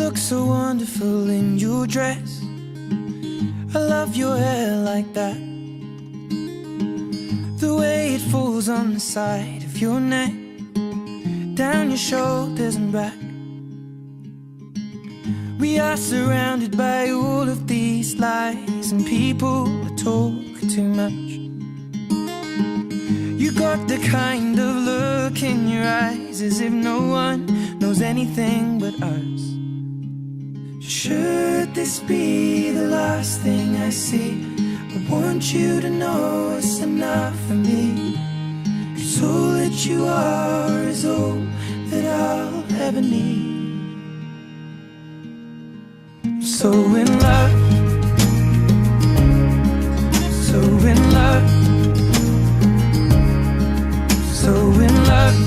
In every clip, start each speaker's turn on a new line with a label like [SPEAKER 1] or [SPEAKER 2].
[SPEAKER 1] look so wonderful in your dress. I love your hair like that, the way it falls on the side of your neck, down your shoulders and back. We are surrounded by all of these lies, and people talk too much. You got the kind of look in your eyes as if no one knows anything but us. Should this be the last thing I see, I want you to know it's enough for me. 'Cause all that you are is all that I'll ever need. So in love, so in love, so in love,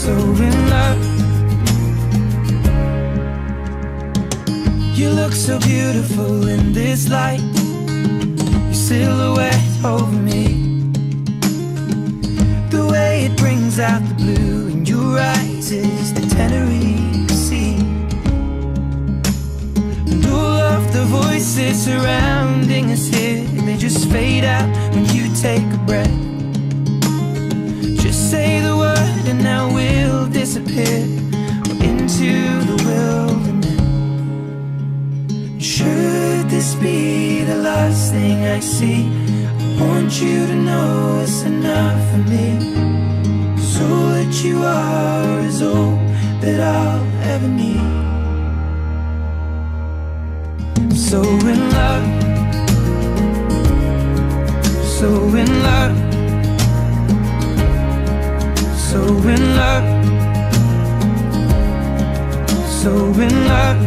[SPEAKER 1] so in love. You look so beautiful in this light, your silhouette over me, the way it brings out the blue in your eyes is the Tenerife Sea. And all of the voices surrounding us here, they just fade out when you take a breath. Just say the word and now we'll disappear into the wilderness. Should this be the last thing I see, I want you to know it's enough for me. 'Cause all that you are is all that I'll ever need. So in love, so in love, so in love, so in love.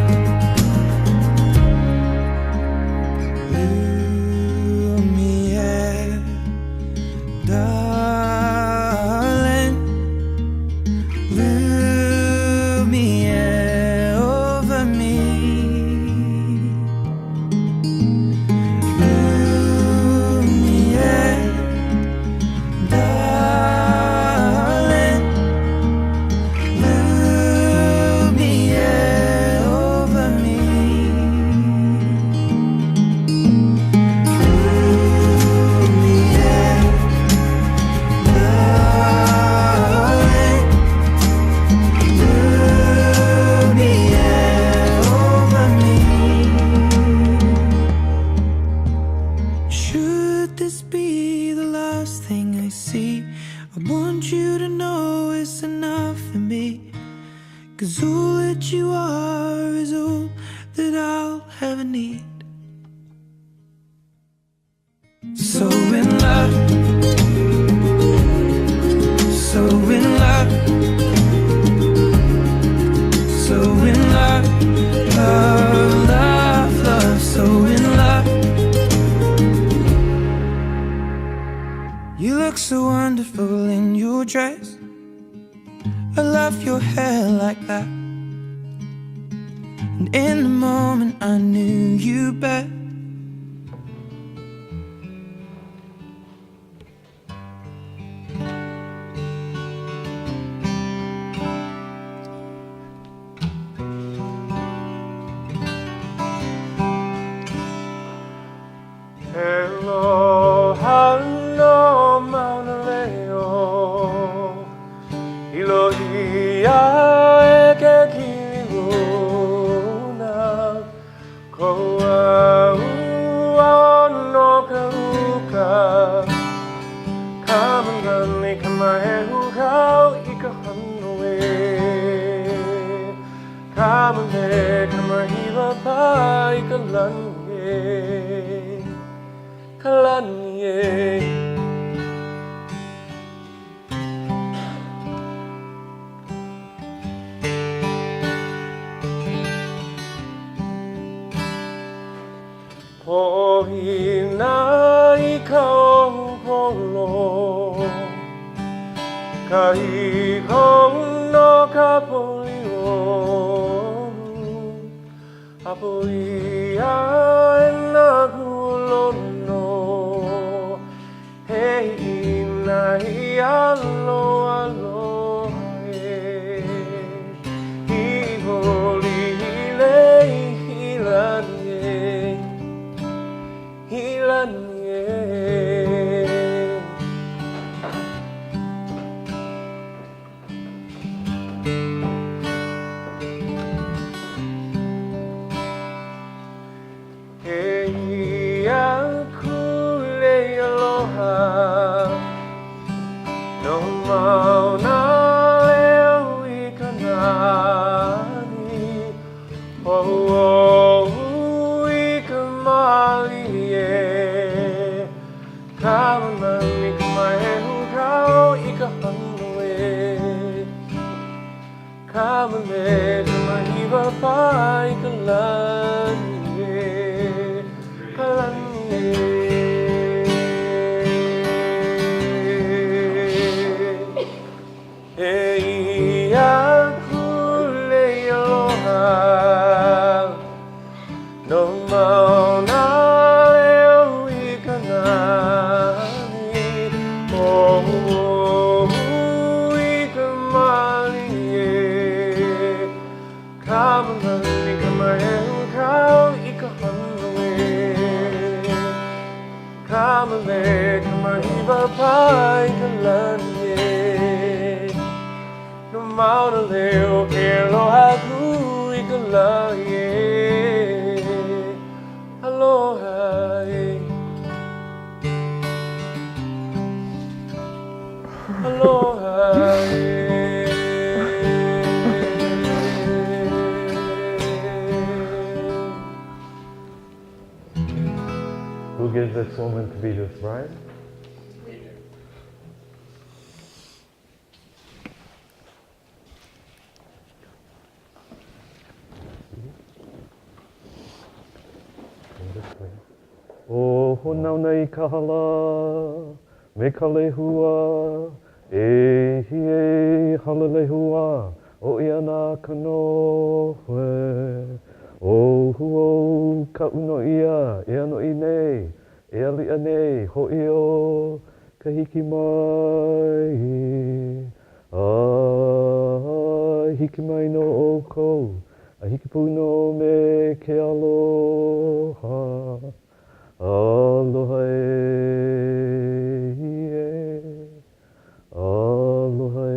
[SPEAKER 1] I want you to know it's enough for me. 'Cause all that you are is all that I'll ever need. So in love, so in love, so in love, love, love, love, so in love. You look so wonderful in your dress. I love your hair like that. And in the moment I knew you better.
[SPEAKER 2] Hello, hello, Maunaleo. Iloia eke kiruna. Koa ua no peruka. Kamangani kamahehu kau ika hanoe. Kamane kamahiwa pa ika lange. Kalanye Pohina ikau polo Kahiko no kapolio Apoia enagulono Hey inai alo alo Hey, akule aloha, no mauna leo I kanani, oh, I kamali e, kamanami kamaehu kau I kahanue, kamale kamahiwa pa I kalani. Hey, akule aloha, no mauna leo I kanani, oh, I kamali e, kamanani kamaehu kau I kahanue, kamale kamahiwa pa I kalani. No mauna leo ke aloha ku I kalani e. Aloha e. Aloha e.
[SPEAKER 3] Who gives this woman to be this bride? O honau nei kahala, me ka lehua, e hie hala lehua, o ia nā kanohe. O huo ka uno ia, e ano I nei, e alia nei, ho I o ka hiki mai. A hiki mai no o kou, a hiki pu no me ke aloha. Aloha e, aloha e.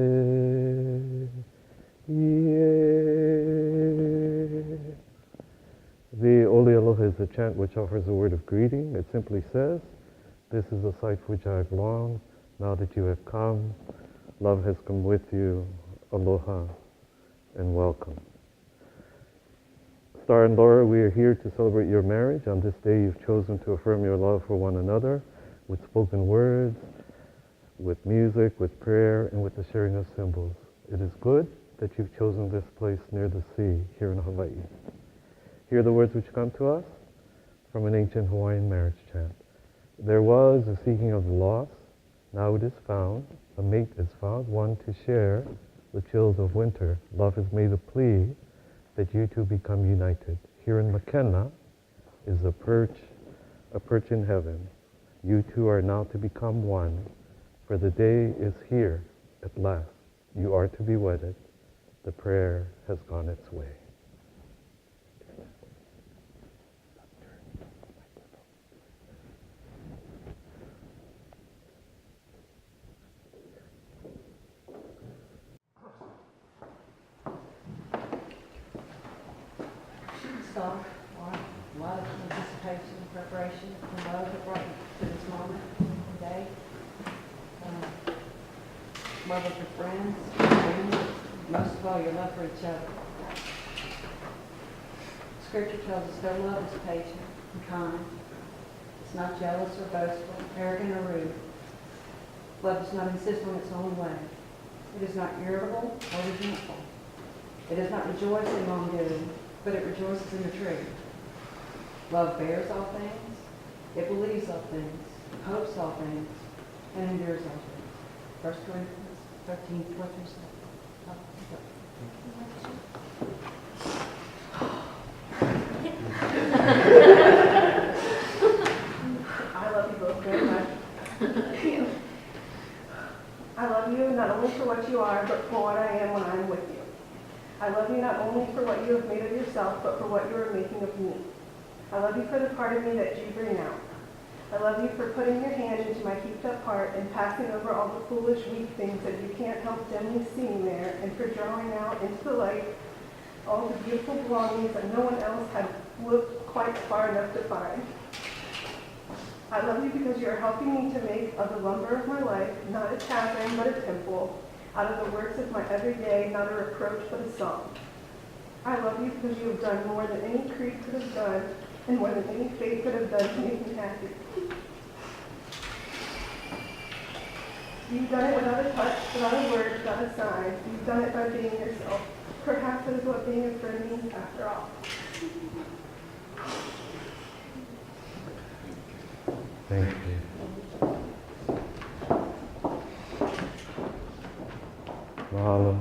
[SPEAKER 3] The Oli Aloha is a chant which offers a word of greeting. It simply says, this is a sight for which I have longed. Now that you have come, love has come with you. Aloha and welcome. Star and Laura, we are here to celebrate your marriage. On this day, you've chosen to affirm your love for one another with spoken words, with music, with prayer, and with the sharing of symbols. It is good that you've chosen this place near the sea here in Hawaii. Hear the words which come to us from an ancient Hawaiian marriage chant. There was a seeking of the lost. Now it is found. A mate is found, one to share the chills of winter. Love has made a plea that you two become united. Here in McKenna is a perch in heaven. You two are now to become one, for the day is here at last. You are to be wedded. The prayer has gone its way.
[SPEAKER 4] A lot of anticipation and preparation and love that brought you to this moment today. Love of your friends, family, most of all your love for each other. Scripture tells us their love is patient and kind. It's not jealous or boastful, arrogant or rude. Love does not insist on its own way. It is not irritable or resentful. It does not rejoice in wrongdoing, but it rejoices in the truth. Love bears all things, it believes all things, hopes all things, and endures all things. 1 Corinthians 13, 4 through 7.
[SPEAKER 5] I love you both very much. I love you not only for what you are, but for what I am when I am with you. I love you not only for what you have made of yourself, but for what you are making of me. I love you for the part of me that you bring out. I love you for putting your hand into my heaped up heart and passing over all the foolish, weak things that you can't help dimly seeing there, and for drawing out into the light all the beautiful belongings that no one else had looked quite far enough to find. I love you because you are helping me to make of the lumber of my life not a tavern but a temple, out of the works of my everyday, not a reproach but a song. I love you because you have done more than any creed could have done, and more than any faith could have done to make me happy. You've done it without a touch, without a word, without a sign. You've done it by being yourself. Perhaps that is what being a friend means after all.
[SPEAKER 3] Thank you. Mahalo.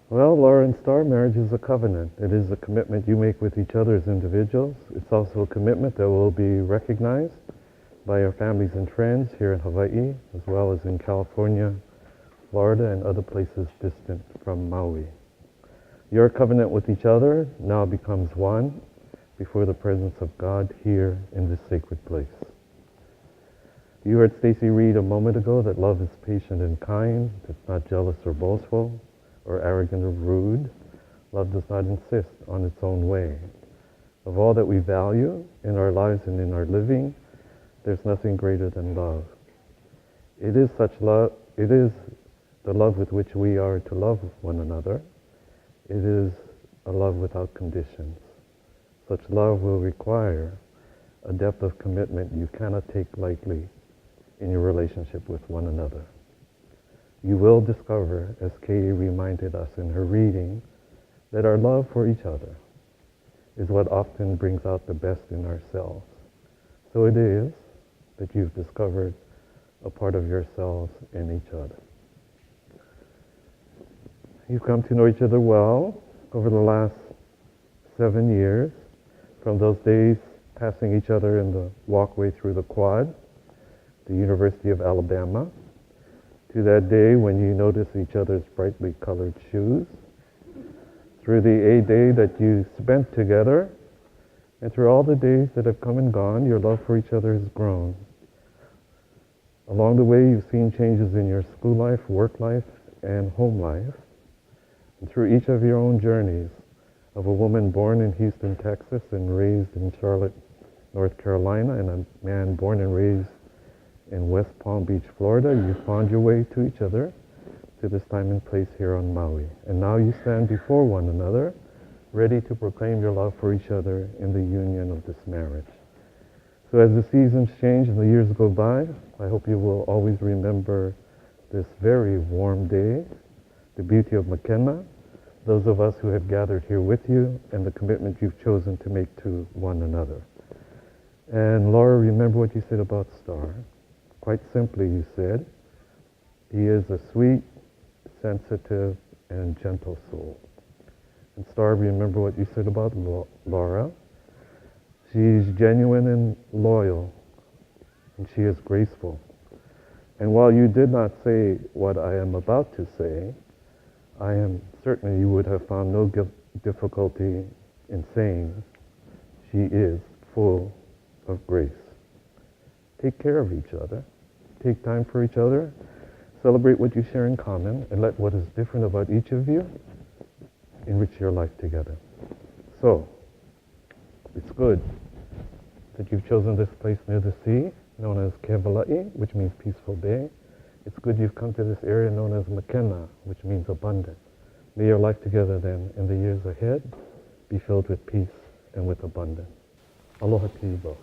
[SPEAKER 3] Well, Laura and Star, marriage is a covenant. It is a commitment you make with each other as individuals. It's also a commitment that will be recognized by your families and friends here in Hawaii, as well as in California, Florida, and other places distant from Maui. Your covenant with each other now becomes one before the presence of God here in this sacred place. You heard Stacy read a moment ago that love is patient and kind. It's not jealous or boastful or arrogant or rude. Love does not insist on its own way. Of all that we value in our lives and in our living, there's nothing greater than love. It is such love, it is the love with which we are to love one another. It is a love without conditions. Such love will require a depth of commitment you cannot take lightly in your relationship with one another. You will discover, as Kay reminded us in her reading, that our love for each other is what often brings out the best in ourselves. So it is that you've discovered a part of yourselves in each other. You've come to know each other well over the last 7 years, from those days passing each other in the walkway through the quad, the University of Alabama, to that day when you notice each other's brightly colored shoes, through the A day that you spent together, and through all the days that have come and gone, your love for each other has grown. Along the way, you've seen changes in your school life, work life, and home life. And through each of your own journeys, of a woman born in Houston, Texas, and raised in Charlotte, North Carolina, and a man born and raised in West Palm Beach, Florida, you found your way to each other, to this time and place here on Maui. And now you stand before one another, ready to proclaim your love for each other in the union of this marriage. So as the seasons change and the years go by, I hope you will always remember this very warm day, the beauty of Makena, those of us who have gathered here with you, and the commitment you've chosen to make to one another. And Laura, remember what you said about Star. Quite simply, you said, he is a sweet, sensitive, and gentle soul. And Star, remember what you said about Laura. She's genuine and loyal, and she is graceful. And while you did not say what I am about to say, I am certain you would have found no difficulty in saying she is full of grace. Take care of each other. Take time for each other. Celebrate what you share in common, and let what is different about each of you enrich your life together. So, it's good that you've chosen this place near the sea, known as Kevalai, which means peaceful bay. It's good you've come to this area known as Makena, which means abundant. May your life together then, in the years ahead, be filled with peace and with abundance. Aloha to you both.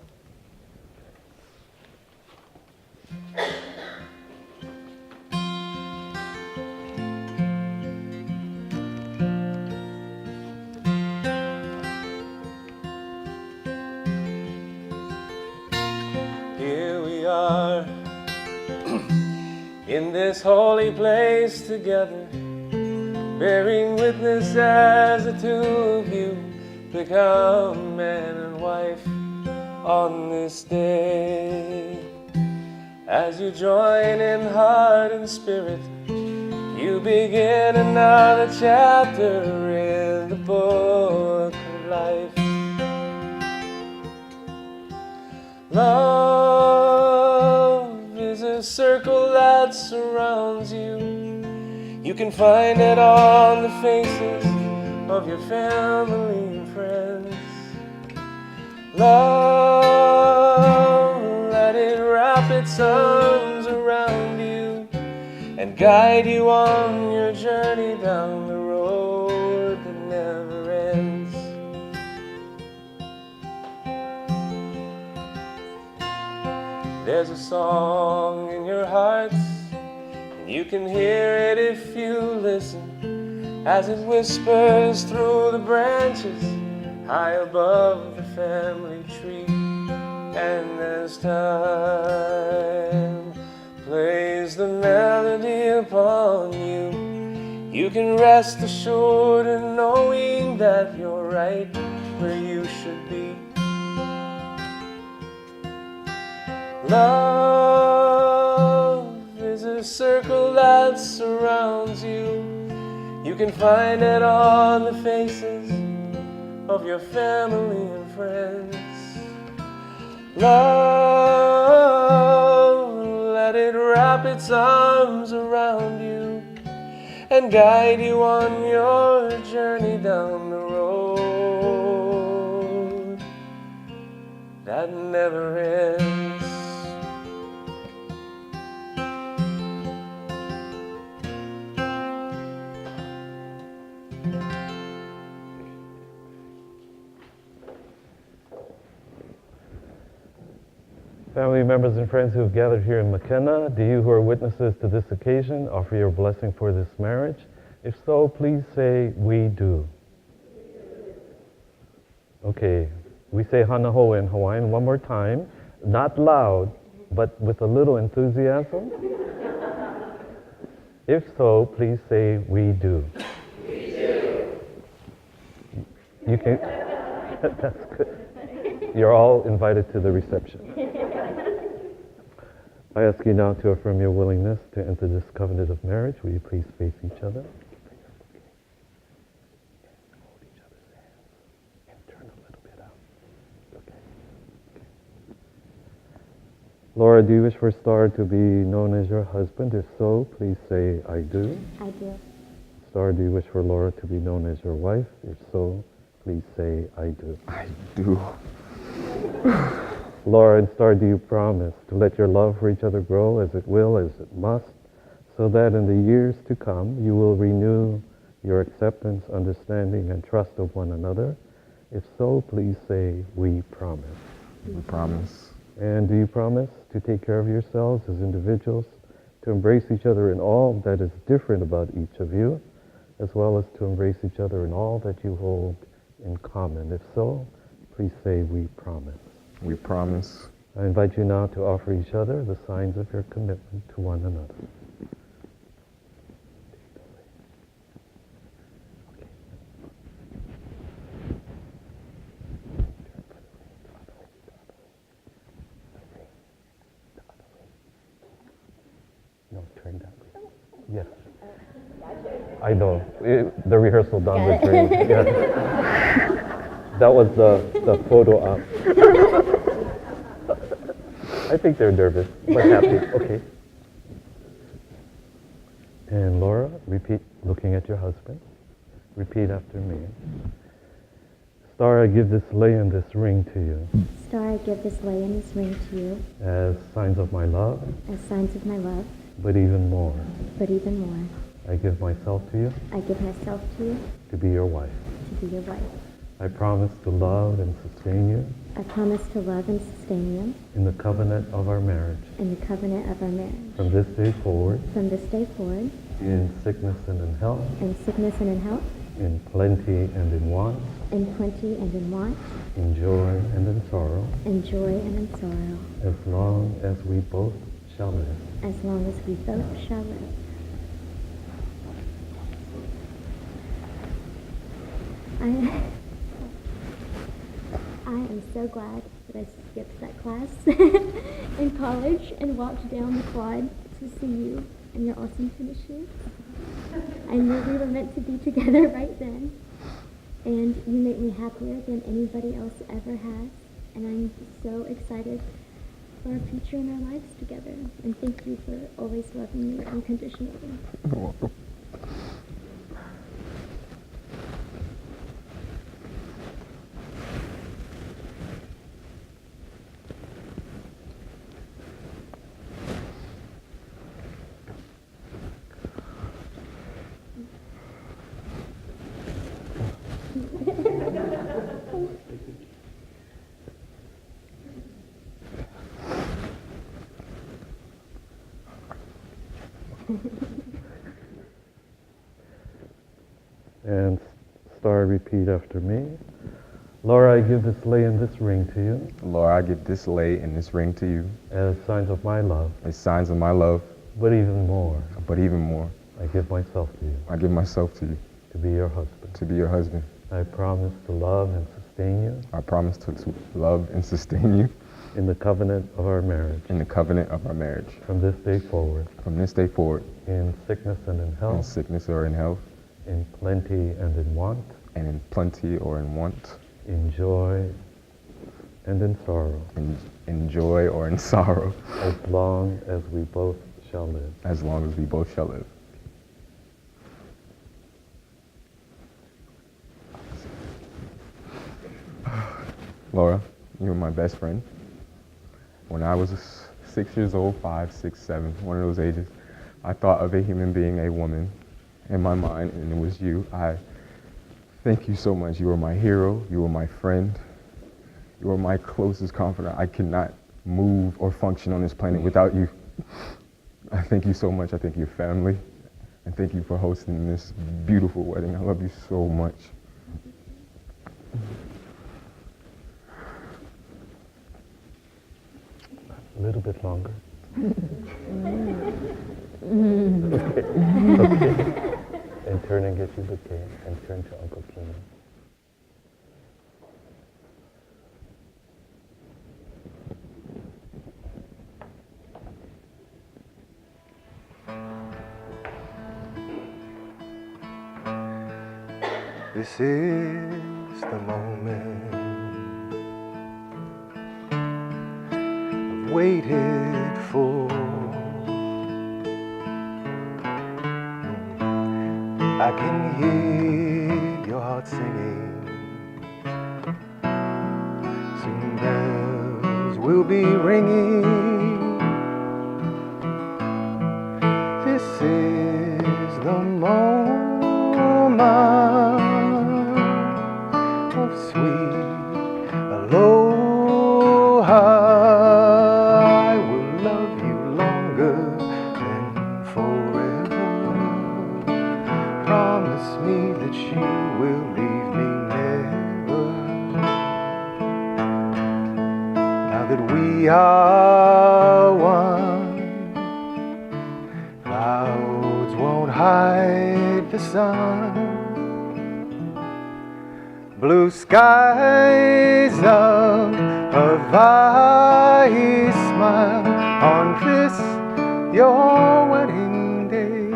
[SPEAKER 2] Here we are in this holy place together, bearing witness as the two of you become man and wife on this day. As you join in heart and spirit, you begin another chapter in the book of life. Love is a circle that surrounds you. You can find it on the faces of your family and friends. Love, let it wrap its arms around you and guide you on your journey down the road that never ends. There's a song in your hearts, and you can hear it if you listen, as it whispers through the branches high above the family tree. And as time plays the melody upon you, you can rest assured in knowing that you're right where you should be. Love is a circle that surrounds you. You can find it on the faces of your family and friends. Love, let it wrap its arms around you and guide you on your journey down the road that never ends.
[SPEAKER 3] Family members and friends who have gathered here in McKenna, do you who are witnesses to this occasion offer your blessing for this marriage? If so, please say, we do. Okay, we say hana ho in Hawaiian one more time, not loud, but with a little enthusiasm. If so, please say, we do. We do. You can, that's good. You're all invited to the reception. I ask you now to affirm your willingness to enter this covenant of marriage. Will you please face each other? Hold each other's hands and turn a little bit out. Okay. Laura, do you wish for Star to be known as your husband? If so, please say, I do.
[SPEAKER 6] I do.
[SPEAKER 3] Star, do you wish for Laura to be known as your wife? If so, please say, I do.
[SPEAKER 7] I do.
[SPEAKER 3] Laura and Star, do you promise to let your love for each other grow as it will, as it must, so that in the years to come you will renew your acceptance, understanding, and trust of one another? If so, please say, we promise.
[SPEAKER 7] We promise.
[SPEAKER 3] And do you promise to take care of yourselves as individuals, to embrace each other in all that is different about each of you, as well as to embrace each other in all that you hold in common? If so, please say, we promise.
[SPEAKER 7] We promise.
[SPEAKER 3] I invite you now to offer each other the signs of your commitment to one another. No, turn that way. Yes. I know. The rehearsal down the drain. Yeah. That was the photo op. I think they're nervous, but happy. Okay. And Laura, repeat, looking at your husband. Repeat after me. Star, I give this lei and this ring to you.
[SPEAKER 6] Star, I give this lei and this ring to you
[SPEAKER 3] As signs of my love,
[SPEAKER 6] as signs of my love,
[SPEAKER 3] but even more,
[SPEAKER 6] but even more,
[SPEAKER 3] I give myself to you
[SPEAKER 6] I give myself to you
[SPEAKER 3] to be your wife.
[SPEAKER 6] to be your wife.
[SPEAKER 3] I promise to love and sustain you
[SPEAKER 6] I promise to love and sustain you
[SPEAKER 3] in the covenant of our marriage.
[SPEAKER 6] in the covenant of our marriage.
[SPEAKER 3] From this day forward,
[SPEAKER 6] From this day forward,
[SPEAKER 3] in sickness and in health,
[SPEAKER 6] in sickness and in health,
[SPEAKER 3] in plenty and in want,
[SPEAKER 6] in plenty and in want,
[SPEAKER 3] in joy and in sorrow,
[SPEAKER 6] in joy and in sorrow,
[SPEAKER 3] as long as we both shall live.
[SPEAKER 6] as long as we both shall live. I am so glad that I skipped that class in college and walked down the quad to see you and your awesome tennis shoes. I knew we were meant to be together right then, and you make me happier than anybody else ever has, and I'm so excited for our future and our lives together. And thank you for always loving me unconditionally.
[SPEAKER 7] You're welcome.
[SPEAKER 3] And Star, repeat after me. Laura, I give this lei and this ring to you
[SPEAKER 7] Lord, I give this lei and this ring to you
[SPEAKER 3] as signs of my love,
[SPEAKER 7] as signs of my love,
[SPEAKER 3] but even more,
[SPEAKER 7] I
[SPEAKER 3] give myself to you
[SPEAKER 7] I give myself to you
[SPEAKER 3] to be your husband.
[SPEAKER 7] to be your husband.
[SPEAKER 3] I promise to love and sustain you
[SPEAKER 7] I promise to love and sustain you
[SPEAKER 3] in the covenant of our marriage
[SPEAKER 7] in the covenant of our marriage.
[SPEAKER 3] from this day forward,
[SPEAKER 7] From this day forward,
[SPEAKER 3] in sickness and in
[SPEAKER 7] in
[SPEAKER 3] health,
[SPEAKER 7] sickness or in health,
[SPEAKER 3] in plenty and in want,
[SPEAKER 7] and in plenty or in want,
[SPEAKER 3] in joy and in sorrow,
[SPEAKER 7] in joy or in sorrow,
[SPEAKER 3] as long as we both shall live.
[SPEAKER 7] as long as we both shall live. Laura, you were my best friend. When I was 6 years old, 5, 6, 7, one of those ages, I thought of a human being, a woman, in my mind, and it was you. I thank you so much. You were my hero. You were my friend. You were my closest confidant. I could not move or function on this planet without you. I thank you so much. I thank your family. And thank you for hosting this beautiful wedding. I love you so much.
[SPEAKER 3] A little bit longer. Okay. Okay. And turn and get your bouquet and turn to Uncle Keenan.
[SPEAKER 8] This is the moment I've waited for. I can hear your heart singing. Soon bells will be ringing. This is the moment of sweet aloha. I will love you longer than forever. Promise me that you will leave me never. Now that we are one, clouds won't hide the sun. Blue skies of Hawaii smile on this your wedding day.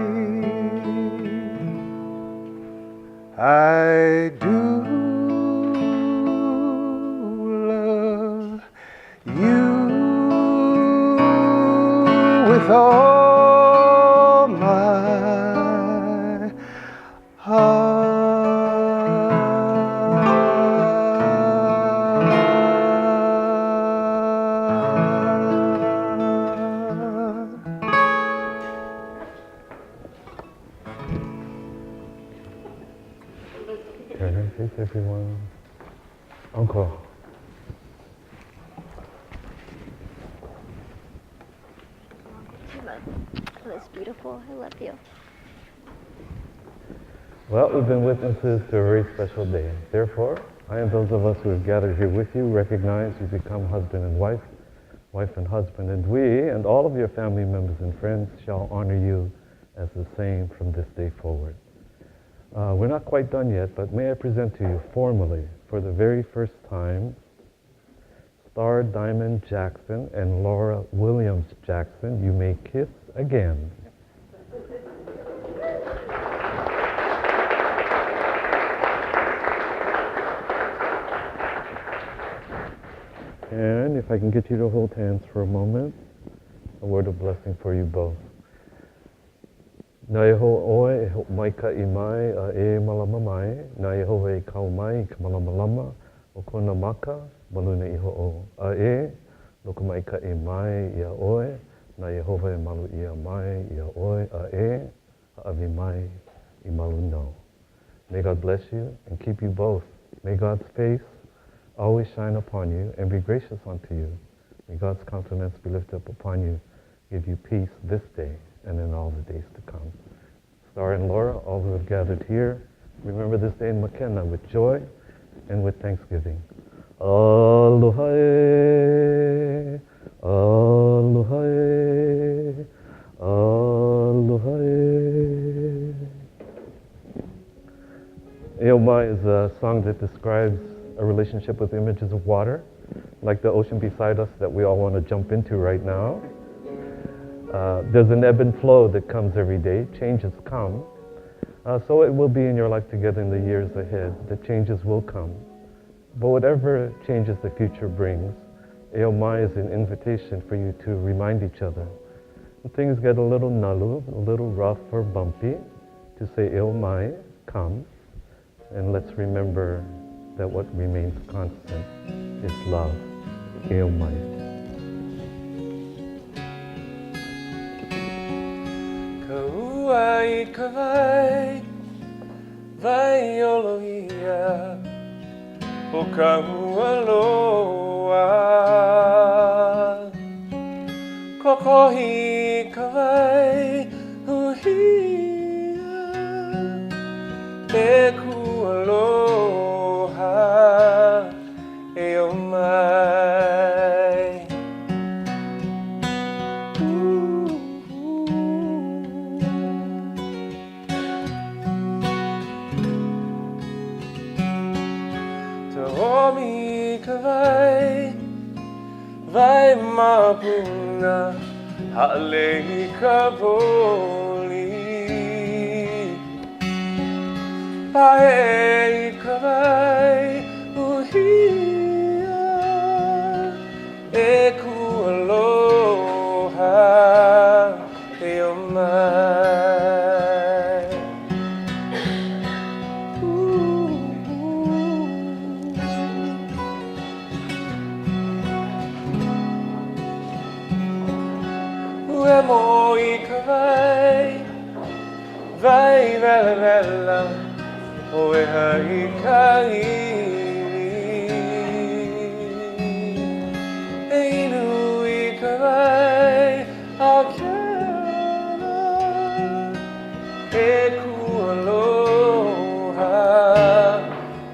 [SPEAKER 8] I do love you with all my heart.
[SPEAKER 3] Turn and face everyone. Uncle.
[SPEAKER 6] That's beautiful. I love you.
[SPEAKER 3] Well, we've been witnesses to a very special day. Therefore, I and those of us who have gathered here with you recognize you become husband and wife, wife and husband, and we and all of your family members and friends shall honor you as the same from this day forward. We're not quite done yet, but may I present to you formally, for the very first time, Star Diamond Jackson and Laura Williams Jackson. You may kiss again. can, if I can get you to hold hands for a moment, a word of blessing for you both. Nā ho oe, mai ka I mai, a e malama mai, nā ho e kau mai, ka malama lama, o kona maka, maluna I ho o. A e, loko mai ka I mai, ia oe, nā Yehova e malu ia mai, ia oe, a e, ha'awi mai, I malu no. May God bless you and keep you both. May God's face always shine upon you and be gracious unto you. May God's countenance be lifted up upon you, give you peace this day and in all the days to come. Star and Laura, all who have gathered here, remember this day in McKenna with joy and with thanksgiving. Aloha e, aloha e, aloha e. Eomai is a song that describes a relationship with images of water, like the ocean beside us that we all want to jump into right now. There's an ebb and flow that comes every day. Changes come. So it will be in your life together in the years ahead. The changes will come. But whatever changes the future brings, Eomai is an invitation for you to remind each other. When things get a little nalu, a little rough or bumpy, to say Eomai, come. And let's remember that what remains constant is love. Eomai.
[SPEAKER 2] Kauai ka vai, vai olohia, o ka hualoa. Kokohi ka vai, huhia, e kualoha, e o mai. Omi ka vai, vai mapuna, ha'alei ka poli. Pae ka vai, uhia, e kualoha, e o mai. Moi ka vai, vai vela vela, o e hai ka ili. E inui ka vai, a kiana, e kualoha,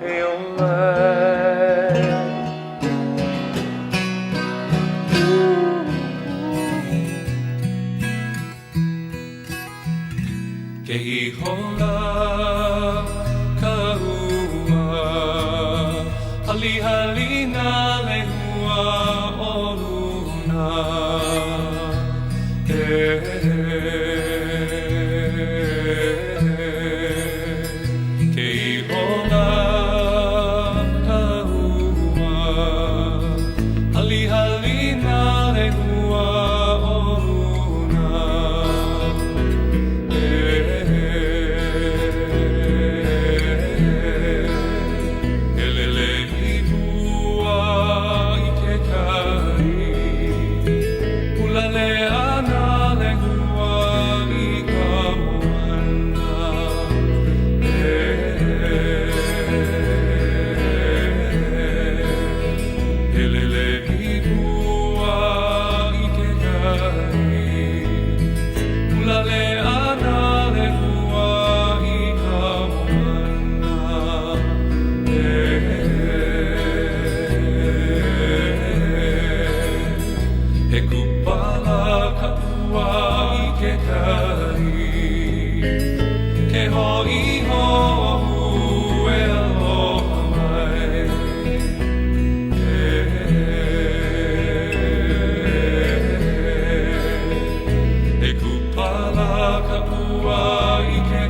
[SPEAKER 2] e o mai. Ke I hola ka ua, hali hali na lehua o luna. Ke I hola ka ua, hali hali na lehua o luna. Ka ua I ke